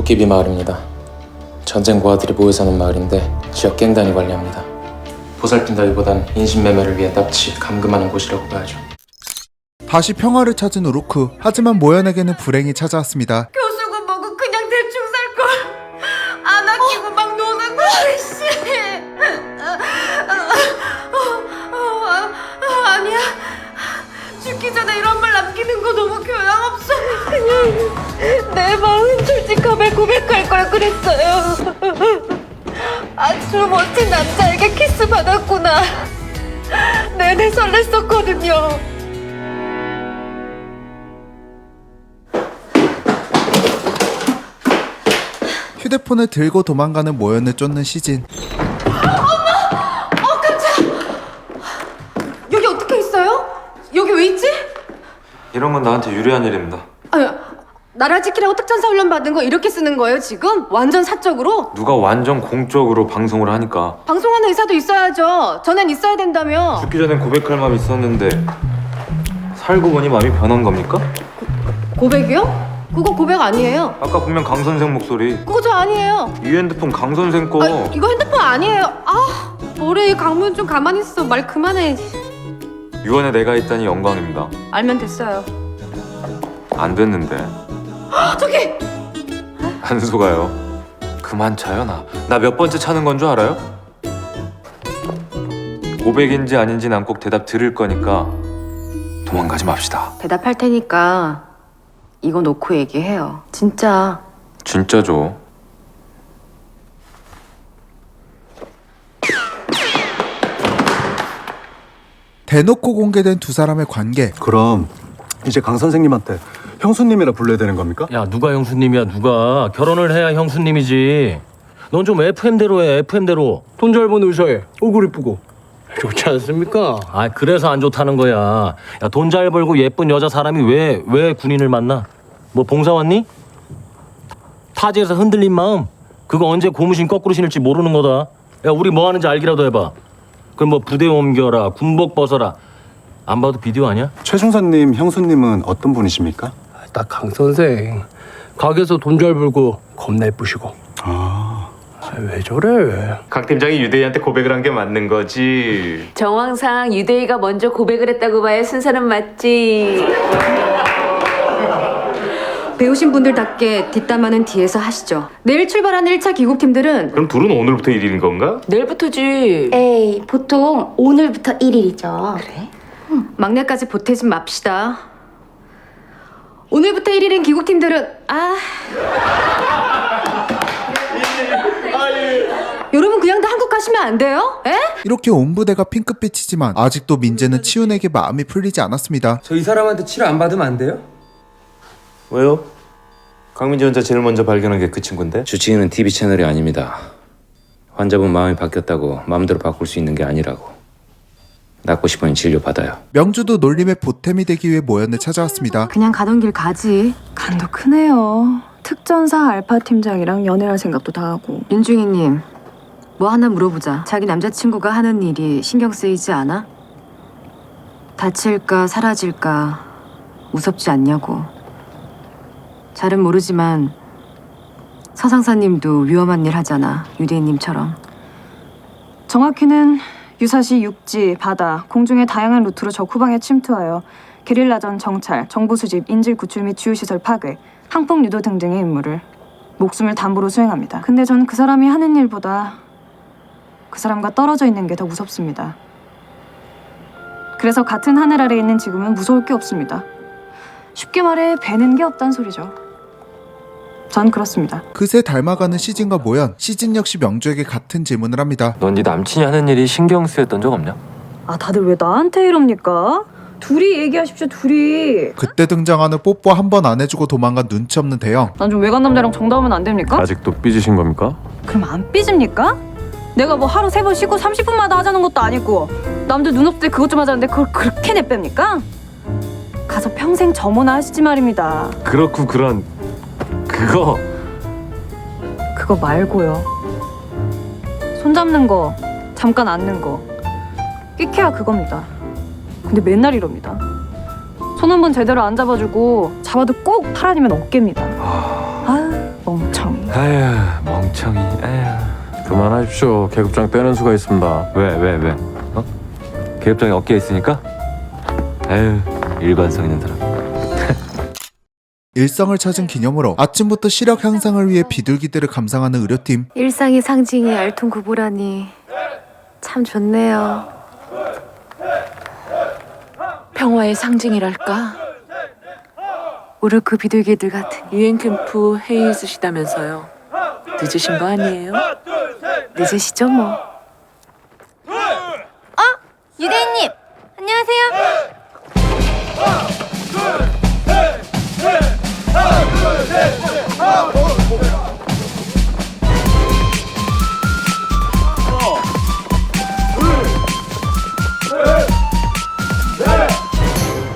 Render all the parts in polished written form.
도깨비 마을입니다. 전쟁 고아들이 모여 사는 마을인데 지역 갱단이 관리합니다. 보살핀다기보단 인신매매를 위해 납치, 감금하는 곳이라고 봐야죠. 다시 평화를 찾은 우루크. 하지만 모연에게는 불행이 찾아왔습니다. 교수고 뭐고 그냥 대충 살걸. 안 아끼고 막 노는 거. 씨. 아니야. 죽기 전에 이런 말 남기는 거 너무 교양 없어. 그냥 내 마음 솔직함에 고백할 걸 그랬어요. 아주 멋진 남자에게 키스 받았구나. 내내 설렜었거든요. 휴대폰을 들고 도망가는 모연을 쫓는 시진. 여기 어떻게 있어요? 여기 왜 있지? 이런 건 나한테 유리한 일입니다. 아유, 나라 지키라고 특전사 훈련 받은 거 이렇게 쓰는 거예요 지금? 완전 사적으로? 누가 완전 공적으로 방송을 하니까. 방송하는 의사도 있어야죠. 전엔 있어야 된다며. 죽기 전엔 고백할 마음이 있었는데 살고 보니 마음이 변한 겁니까? 고백이요? 그거 고백 아니에요. 아까 분명 강 선생 목소리. 그거 저 아니에요. 이 핸드폰 강 선생 거. 이거 핸드폰 아니에요. 아, 뭐래 강문 좀 가만히 있어. 말 그만해. 유언에 내가 있다니 영광입니다. 알면 됐어요. 안 됐는데. 저기! 안 속아요. 그만 차요 나. 나 몇 번째 차는 건 줄 알아요? 고백인지 아닌지 난 꼭 대답 들을 거니까 도망가지 맙시다. 대답할 테니까 이거 놓고 얘기해요. 진짜. 진짜죠. 대놓고 공개된 두 사람의 관계. 그럼 이제 강 선생님한테 형수님이라 불러야 되는 겁니까? 야, 누가 형수님이야, 누가. 결혼을 해야 형수님이지. 넌 좀 FM대로 해, FM대로. 돈 잘 버는 의사에 얼굴 이쁘고 좋지 않습니까? 아, 그래서 안 좋다는 거야. 야, 돈 잘 벌고 예쁜 여자 사람이 왜 군인을 만나? 뭐 봉사 왔니? 타지에서 흔들린 마음, 그거 언제 고무신 거꾸로 신을지 모르는 거다. 야, 우리 뭐 하는지 알기라도 해봐. 그럼 뭐 부대 옮겨라, 군복 벗어라. 안 봐도 비디오 아니야? 최 중사님 형수님은 어떤 분이십니까? 딱 강 선생 가게에서 돈 잘 벌고 겁나 예쁘시고. 왜 저래? 강 팀장이 유대희한테 고백을 한 게 맞는 거지. 정황상 유대희가 먼저 고백을 했다고 봐야 순서는 맞지. 배우신 분들답게 뒷담화는 뒤에서 하시죠. 내일 출발하는 1차 기국팀들은 그럼 둘은 오늘부터 1일인 건가? 내일부터지. 에이, 보통 오늘부터 1일이죠. 그래? 막내까지 보태지 맙시다. 오늘부터 1일인 기국팀들은 여러분 그냥 다 한국 가시면 안 돼요? 에? 이렇게 온 부대가 핑크빛이지만 아직도 민재는 치훈에게 마음이 풀리지 않았습니다. 저 이 사람한테 치료 안 받으면 안 돼요? 왜요? 강민지 혼자 제일 먼저 발견한 게 그 친구인데? 주치의는 TV 채널이 아닙니다. 환자분 마음이 바뀌었다고 마음대로 바꿀 수 있는 게 아니라고. 낫고 싶으면 진료받아요. 명주도 놀림의 보탬이 되기 위해 모연을 찾아왔습니다. 그냥 가던 길 가지. 간도 크네요. 특전사 알파 팀장이랑 연애할 생각도 다 하고. 윤중희님, 뭐 하나 물어보자. 자기 남자친구가 하는 일이 신경 쓰이지 않아? 다칠까 사라질까 무섭지 않냐고. 잘은 모르지만 서상사님도 위험한 일 하잖아. 유대인님처럼. 정확히는 유사시 육지, 바다, 공중의 다양한 루트로 적 후방에 침투하여 게릴라전 정찰, 정보 수집, 인질 구출 및 주요시설 파괴, 항폭 유도 등등의 임무를 목숨을 담보로 수행합니다. 근데 전 그 사람이 하는 일보다 그 사람과 떨어져 있는 게 더 무섭습니다. 그래서 같은 하늘 아래에 있는 지금은 무서울 게 없습니다. 쉽게 말해 배는 게 없단 소리죠. 전 그렇습니다. 그새 닮아가는 시진과 모연. 시진 역시 명주에게 같은 질문을 합니다. 넌 네 남친이 하는 일이 신경 쓰였던 적 없냐? 아, 다들 왜 나한테 이럽니까? 둘이 얘기하십시오, 둘이. 그때 등장하는 뽀뽀 한 번 안 해주고 도망간 눈치 없는 대영. 난 좀 외간 남자랑 정다우면 안 됩니까? 아직도 삐지신 겁니까? 그럼 안 삐집니까? 내가 뭐 하루 3번 쉬고 30분마다 하자는 것도 아니고 남들 눈 없을 때 그것 좀 하자는데 그걸 그렇게 내뺍니까? 가서 평생 점호나 하시지 말입니다. 그렇고 그런 그거 말고요. 손잡는 거, 잠깐 앉는 거 끼케야 그겁니다. 근데 맨날 이럽니다. 손 한 번 제대로 안 잡아주고 잡아도 꼭 팔 아니면 어깨입니다. 아, 멍청. 아휴 멍청이. 아휴. 그만하십시오. 계급장 떼는 수가 있습니다. 왜? 어? 계급장이 어깨에 있으니까? 아휴 일관성 있는 사람. 일성을 찾은 기념으로 아침부터 시력 향상을 위해 비둘기들을 감상하는 의료팀. 일상의 상징이 알통구보라니 참 좋네요. 평화의 상징이랄까? 우르크 비둘기들 같으니. 유엔 캠프 회의 있으시다면서요. 늦으신 거 아니에요? 늦으시죠 뭐. 유대인님, 안녕하세요.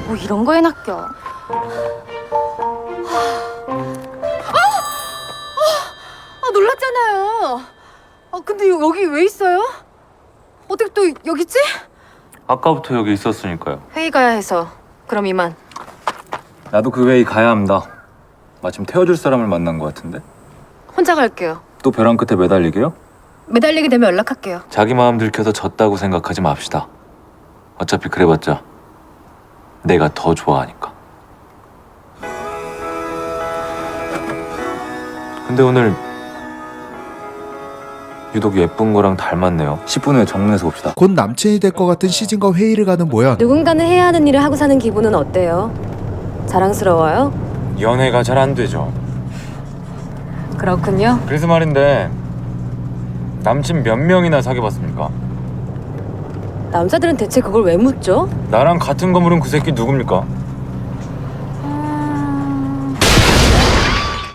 뭐 이런 거에 낚여. 놀랐잖아요. 근데 여기 왜 있어요? 어떻게 또 여기 있지? 아까부터 여기 있었으니까요. 회의 가야 해서. 그럼 이만. 나도 그 회의 가야 합니다. 마침 태워줄 사람을 만난 것 같은데. 혼자 갈게요. 또 벼랑 끝에 매달리게요? 매달리게 되면 연락할게요. 자기 마음 들켜서 졌다고 생각하지 맙시다. 어차피 그래봤자 내가 더 좋아하니까. 근데 오늘 유독 예쁜 거랑 닮았네요. 10분 후에 정문에서 봅시다. 곧 남친이 될 것 같은 시진과 회의를 가는 모연. 누군가는 해야 하는 일을 하고 사는 기분은 어때요? 자랑스러워요? 연애가 잘 안 되죠. 그렇군요. 그래서 말인데 남친 몇 명이나 사귀어봤습니까? 남자들은 대체 그걸 왜 묻죠? 나랑 같은 건물은 그 새끼 누굽니까?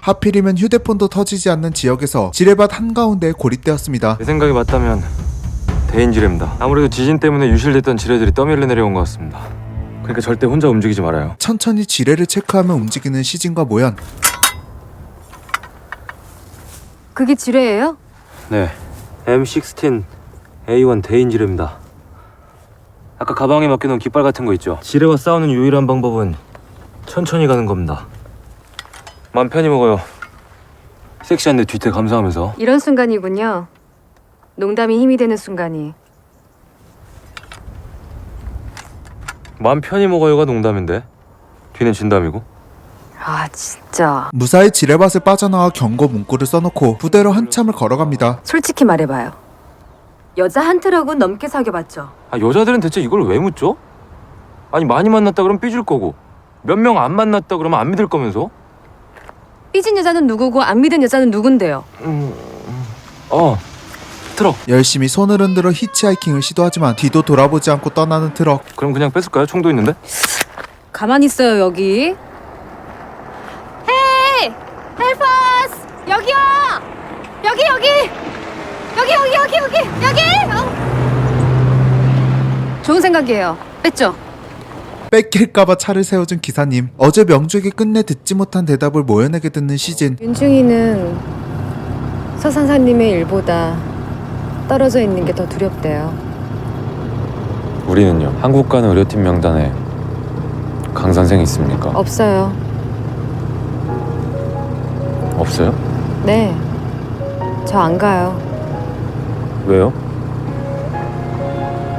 하필이면 휴대폰도 터지지 않는 지역에서 지뢰밭 한가운데에 고립되었습니다. 내 생각이 맞다면 대인지뢰입니다. 아무래도 지진 때문에 유실됐던 지뢰들이 떠밀려 내려온 것 같습니다. 그러니까 절대 혼자 움직이지 말아요. 천천히 지뢰를 체크하며 움직이는 시진과 모연. 그게 지뢰예요? 네, M16 A1 대인지뢰입니다. 아까 가방에 맡겨놓은 깃발 같은 거 있죠? 지뢰와 싸우는 유일한 방법은 천천히 가는 겁니다. 맘 편히 먹어요. 섹시한데 뒤태 감사하면서. 이런 순간이군요. 농담이 힘이 되는 순간이. 맘 편히 먹어요가 농담인데 뒤는 진담이고. 아 진짜. 무사히 지뢰밭을 빠져나와 경고 문구를 써놓고 부대로 한참을 걸어갑니다. 솔직히 말해봐요. 여자 한 트럭은 넘게 사귀어봤죠? 아, 여자들은 대체 이걸 왜 묻죠? 아니 많이 만났다 그러면 삐질 거고 몇 명 안 만났다 그러면 안 믿을 거면서. 삐진 여자는 누구고 안 믿은 여자는 누군데요? 트럭. 열심히 손을 흔들어 히치하이킹을 시도하지만 뒤도 돌아보지 않고 떠나는 트럭. 그럼 그냥 뺏을까요? 총도 있는데. 가만히 있어요 여기. 헤이! 헬퍼스! 여기요! 여기! 좋은 생각이에요. 뺐죠? 뺏길까봐 차를 세워준 기사님. 어제 명주에게 끝내 듣지 못한 대답을 모연에게 듣는 시진. 윤중이는 서산사님의 일보다 떨어져 있는 게 더 두렵대요. 우리는요. 한국 가는 의료팀 명단에 강 선생 있습니까? 없어요. 없어요? 네. 저 안 가요. 왜요?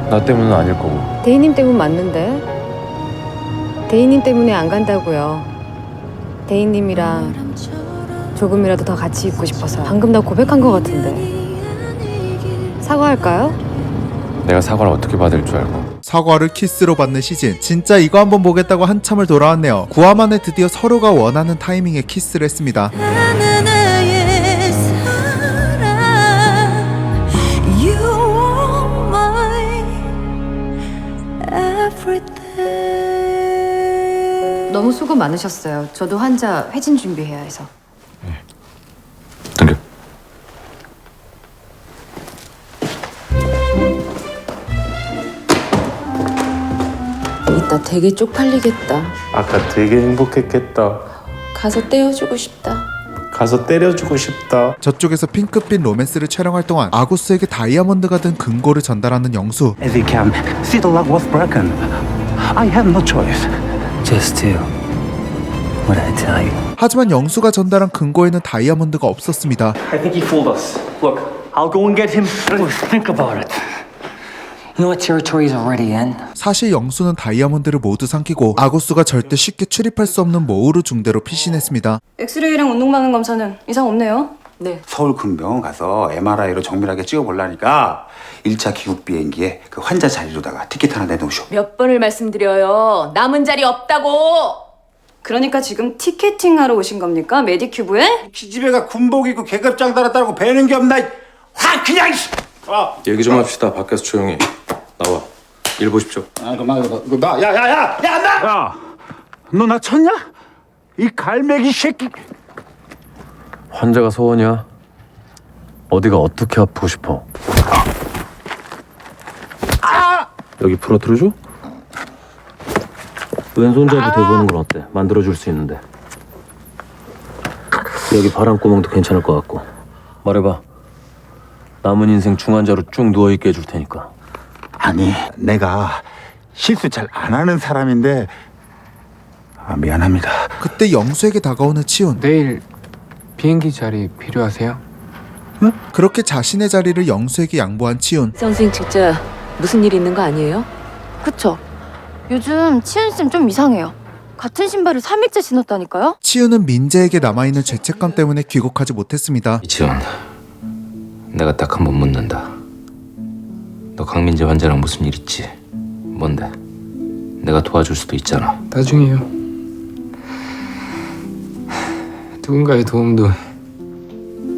나 때문은 아닐 거고. 대인님 때문 맞는데? 대인님 때문에 안 간다고요. 대인님이랑 조금이라도 더 같이 있고 싶어서. 방금 나 고백한 거 같은데. 사과할까요? 내가 사과를 어떻게 받을 줄 알고. 사과를 키스로 받는 시진. 진짜 이거 한번 보겠다고 한참을 돌아왔네요. 9화 만에 드디어 서로가 원하는 타이밍에 키스를 했습니다. 너무 수고 많으셨어요. 저도 환자 회진 준비해야 해서. 당겨. 이따 되게 쪽팔리겠다. 아까 되게 행복했겠다. 가서 떼어주고 싶다. 가서 때려주고 싶다. 저쪽에서 핑크빛 로맨스를 촬영할 동안 아구스에게 다이아몬드가 든 금고를 전달하는 영수. As you can see, the lock was broken. I have no choice. Just you. What did I tell you? 하지만 영수가 전달한 근거에는 다이아몬드가 없었습니다. I think he fooled us. Look, I'll go and get him. Think about it. You know what territory he's already in? 사실 영수는 다이아몬드를 모두 삼키고 아구스가 절대 쉽게 출입할 수 없는 모우르 중대로 피신했습니다. 엑스레이랑 운동반응 검사는 이상 없네요. 네. 서울 금병원 가서 MRI로 정밀하게 찍어보려니까 1차 귀국 비행기에 그 환자 자리로다가 티켓 하나 내놓으쇼. 몇 번을 말씀드려요. 남은 자리 없다고. 그러니까 지금 티켓팅하러 오신 겁니까? 메디큐브에? 기집애가 군복 입고 계급장 달았다고 배는 게 없나? 확 그냥! 얘기 좀 합시다. 밖에서 조용히. 나와. 일 보십시오. 야야야야! 야! 너 나 쳤냐? 이 갈매기 새끼! 환자가 소원이야. 어디가 어떻게 아프고 싶어? 여기 풀어트려줘? 왼손잡이 대보는 건 어때? 만들어줄 수 있는데. 여기 바람구멍도 괜찮을 것 같고. 말해봐. 남은 인생 중환자로 쭉 누워있게 해줄 테니까. 아니 내가 실수 잘 안 하는 사람인데 미안합니다. 그때 영수에게 다가오는 치훈. 내일 비행기 자리 필요하세요? 그렇게 자신의 자리를 영수에게 양보한 치훈. 선생님 진짜 무슨 일 있는 거 아니에요? 그쵸? 요즘 치은쌤 좀 이상해요. 같은 신발을 3일째 신었다니까요? 치훈은 민재에게 남아있는 죄책감 때문에 귀국하지 못했습니다. 이치원, 내가 딱 한 번 묻는다. 너 강민재 환자랑 무슨 일 있지? 뭔데? 내가 도와줄 수도 있잖아. 나중에요. 누군가의 도움도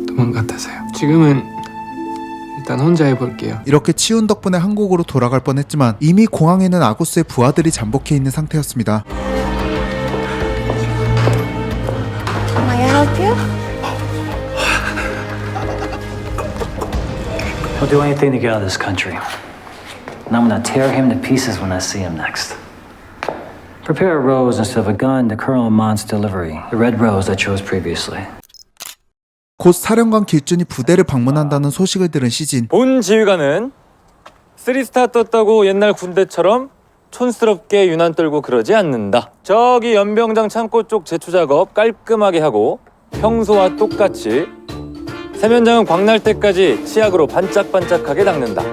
도망 같아서요. 지금은 일단 혼자 해볼게요. 이렇게 치훈 덕분에 한국으로 돌아갈 뻔했지만 이미 공항에는 아구스의 부하들이 잠복해 있는 상태였습니다. Can I help you? He'll do anything to get out of this country. And I'm gonna tear him to pieces when I see him next. Prepare a rose instead of a gun to Colonel Mont's delivery. The red rose I chose previously. 곧 사령관 길준이 부대를 방문한다는 소식을 들은 시진. 본 지휘관은 3스타 떴다고 옛날 군대처럼 촌스럽게 유난 떨고 그러지 않는다. 저기 연병장 창고 쪽 제초 작업 깔끔하게 하고 평소와 똑같이 세면장은 광날 때까지 치약으로 반짝반짝하게 닦는다.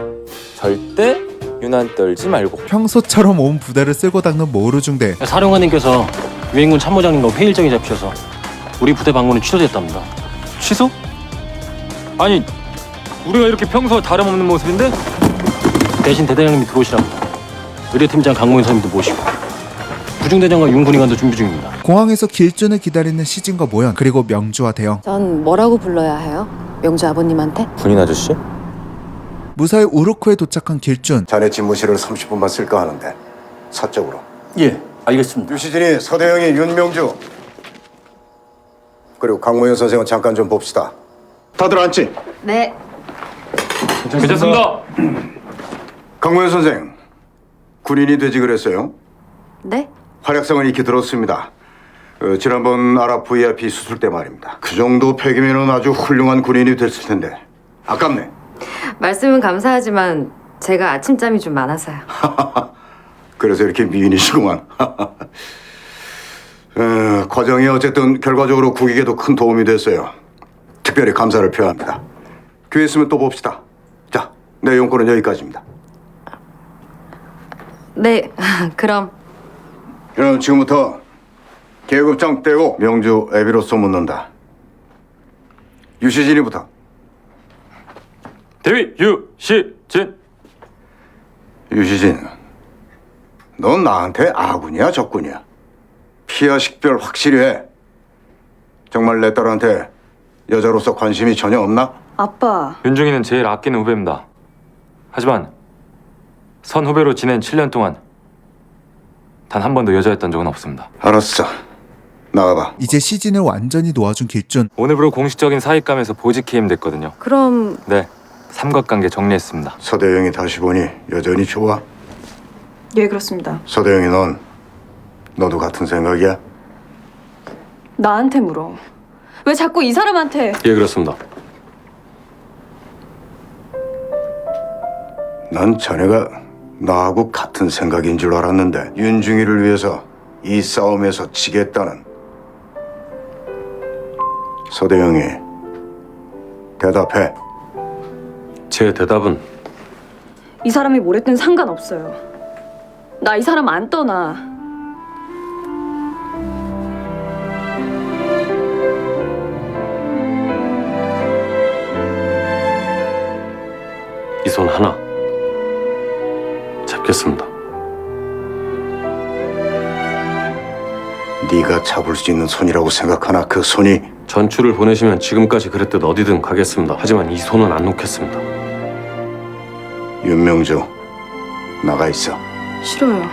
절대 유난 떨지 말고. 평소처럼 온 부대를 쓸고 닦는 모우르 중대. 사령관님께서 유엔군 참모장님과 회의 일정이 잡혀서 우리 부대 방문이 취소됐답니다. 취소? 아니 우리가 이렇게 평소와 다름없는 모습인데? 대신 대대장님이 들어오시랍니다. 의료팀장 강모인 선임도 모시고 부중대장과 윤군의관도 준비 중입니다. 공항에서 길준을 기다리는 시진과 모연 그리고 명주와 대영. 전 뭐라고 불러야 해요? 명주 아버님한테? 군인 아저씨? 무사히 우르크에 도착한 길준. 자네 집무실을 30분만 쓸까 하는데 사적으로. 예, 알겠습니다. 유시진이 서대영이 윤명주 그리고 강모현 선생은 잠깐 좀 봅시다. 다들 앉지? 네. 괜찮습니다. 강모현 선생 군인이 되지 그랬어요? 네? 활약상은 익히 들었습니다. 지난번 아랍 VIP 수술 때 말입니다. 그 정도 패기면은 아주 훌륭한 군인이 됐을 텐데 아깝네. 말씀은 감사하지만 제가 아침잠이 좀 많아서요. 그래서 이렇게 미인이시구만. 과정이 어쨌든 결과적으로 국익에도 큰 도움이 됐어요. 특별히 감사를 표합니다. 기회 있으면 또 봅시다. 자, 내 용건은 여기까지입니다. 네, 그럼 그럼 지금부터 계급장 떼고 명주 애비로서 묻는다. 유시진이부터. 대위 유시진. 유시진, 넌 나한테 아군이야 적군이야? 피하 식별 확실히 해. 정말 내 딸한테 여자로서 관심이 전혀 없나? 아빠. 윤중이는 제일 아끼는 후배입니다. 하지만 선 후배로 지낸 7년 동안 단 한 번도 여자였던 적은 없습니다. 알았어. 나가봐. 이제 시진을 완전히 놓아준 길준. 오늘부로 공식적인 사익감에서 보직 해임됐거든요. 그럼 네, 삼각관계 정리했습니다. 서대영이 다시 보니 여전히 좋아? 예, 그렇습니다. 서대영이 너도 같은 생각이야? 나한테 물어. 왜 자꾸 이 사람한테? 예, 그렇습니다. 난 자네가 나하고 같은 생각인 줄 알았는데 윤중이를 위해서 이 싸움에서 지겠다는 서대영이 대답해. 제 대답은 이 사람이 뭘 했든 상관없어요. 나 이 사람 안 떠나. 이 손 하나 잡겠습니다. 네가 잡을 수 있는 손이라고 생각하나 그 손이? 전출을 보내시면 지금까지 그랬듯 어디든 가겠습니다. 하지만 이 손은 안 놓겠습니다. 윤명주 나가 있어. 싫어요.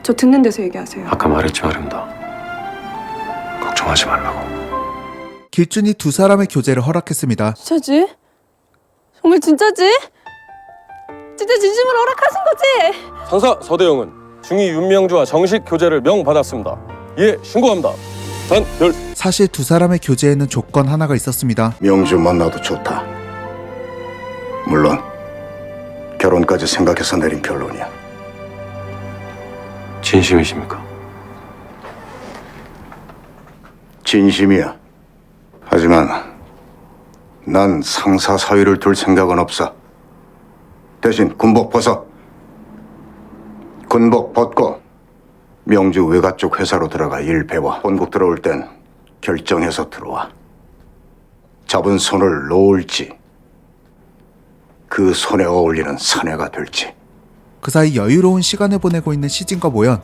저 듣는 데서 얘기하세요. 아까 말했지 말입니다. 걱정하지 말라고. 길준이 두 사람의 교제를 허락했습니다. 진짜지? 정말 진짜지? 진짜 진심으로 허락하신 거지? 선사 서대영은 중위 윤명주와 정식 교제를 명받았습니다. 예, 신고합니다. 단결. 사실 두 사람의 교제에는 조건 하나가 있었습니다. 명주 만나도 좋다. 물론 결혼까지 생각해서 내린 결론이야. 진심이십니까? 진심이야. 하지만 난 상사 사위를 둘 생각은 없어. 대신 군복 벗어. 군복 벗고 명주 외가 쪽 회사로 들어가 일 배워. 본국 들어올 땐 결정해서 들어와. 잡은 손을 놓을지 그 손에 어울리는 사내가 될지. 그 사이 여유로운 시간을 보내고 있는 시진과 모연.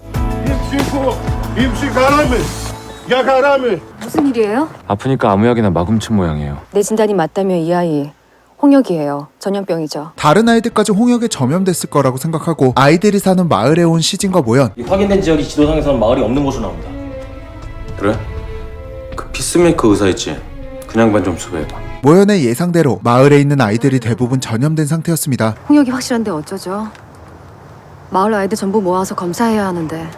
무슨 일이에요? 아프니까 아무 약이나 마금친 모양이에요. 내 진단이 맞다면 이 아이 홍역이에요. 전염병이죠. 다른 아이들까지 홍역에 전염됐을 거라고 생각하고 아이들이 사는 마을에 온 시진과 모연. 이 확인된 지역이 지도상에서는 마을이 없는 곳으로 나옵니다. 그래? 그 피스메이커 의사 있지? 그 양반 좀 수배해봐. 모연의 예상대로 마을에 있는 아이들이 대부분 전염된 상태였습니다. 홍역이 확실한데 어쩌죠? 마을 아이들 전부 모아서 검사해야 하는데.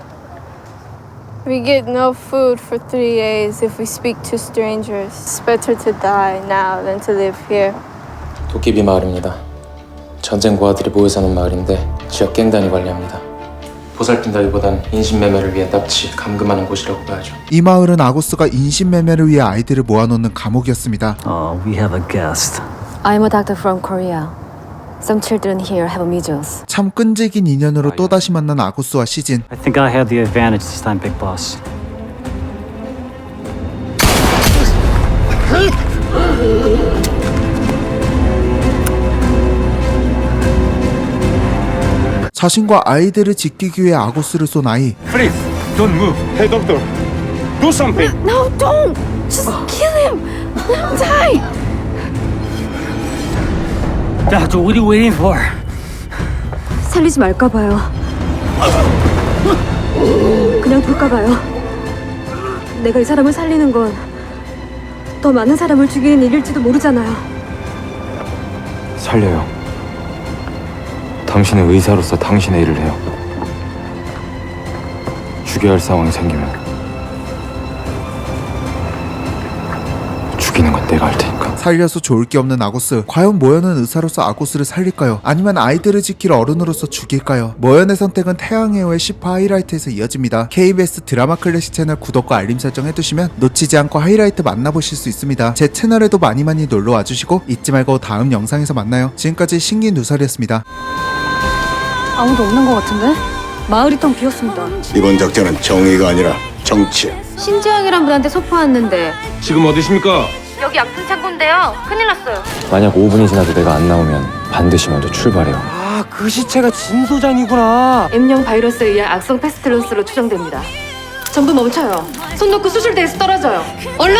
We get no food for 3 days if we speak to strangers. It's better to die now than to live here. 도깨비 마을입니다. 전쟁 고아들이 모여 사는 마을인데 지역 갱단이 관리합니다. 보살핀다기보단 인신매매를 위해 납치, 감금하는 곳이라고 봐야죠. 이 마을은 아고스가 인신매매를 위해 아이들을 모아놓는 감옥이었습니다. We have a guest. I'm a doctor from Korea. Some children here have measles. 참 끈질긴 인연으로 또다시 만난 아고스와 시진. I think I have the advantage this time, Big Boss. 자신과 아이들을 지키기 위해 아고스를 쏜 아이. Freeze! Don't move! Hey, doctor! Do something! No, don't! Just kill him! Let him die! Doctor, what are you waiting for? 살리지 말까 봐요. 그냥 둘까 봐요. 내가 이 사람을 살리는 건 더 많은 사람을 죽이는 일일지도 모르잖아요. 살려요. 당신은 의사로서 당신의 일을 해요. 죽여야 할 상황이 생기면 죽이는 건 내가 할 테니까. 살려서 좋을 게 없는 아고스. 과연 모연은 의사로서 아고스를 살릴까요? 아니면 아이들을 지킬 어른으로서 죽일까요? 모연의 선택은 태양의 10화 하이라이트에서 이어집니다. KBS 드라마 클래식 채널 구독과 알림 설정 해두시면 놓치지 않고 하이라이트 만나보실 수 있습니다. 제 채널에도 많이 놀러 와주시고 잊지 말고 다음 영상에서 만나요. 지금까지 신기 누설이었습니다. 아무도 없는 것 같은데? 마을이 텅 비었습니다. 이번 작전은 정의가 아니라 정치. 신재영이란 분한테 소포 왔는데 지금 어디십니까? 여기 아픈 창고인데요. 큰일 났어요. 만약 5분이 지나도 내가 안 나오면 반드시 먼저 출발해요. 아, 그 시체가 진소장이구나. M형 바이러스에 의한 악성 페스틸런스로 추정됩니다. 전부 멈춰요. 손 놓고 수술대에서 떨어져요. 얼른!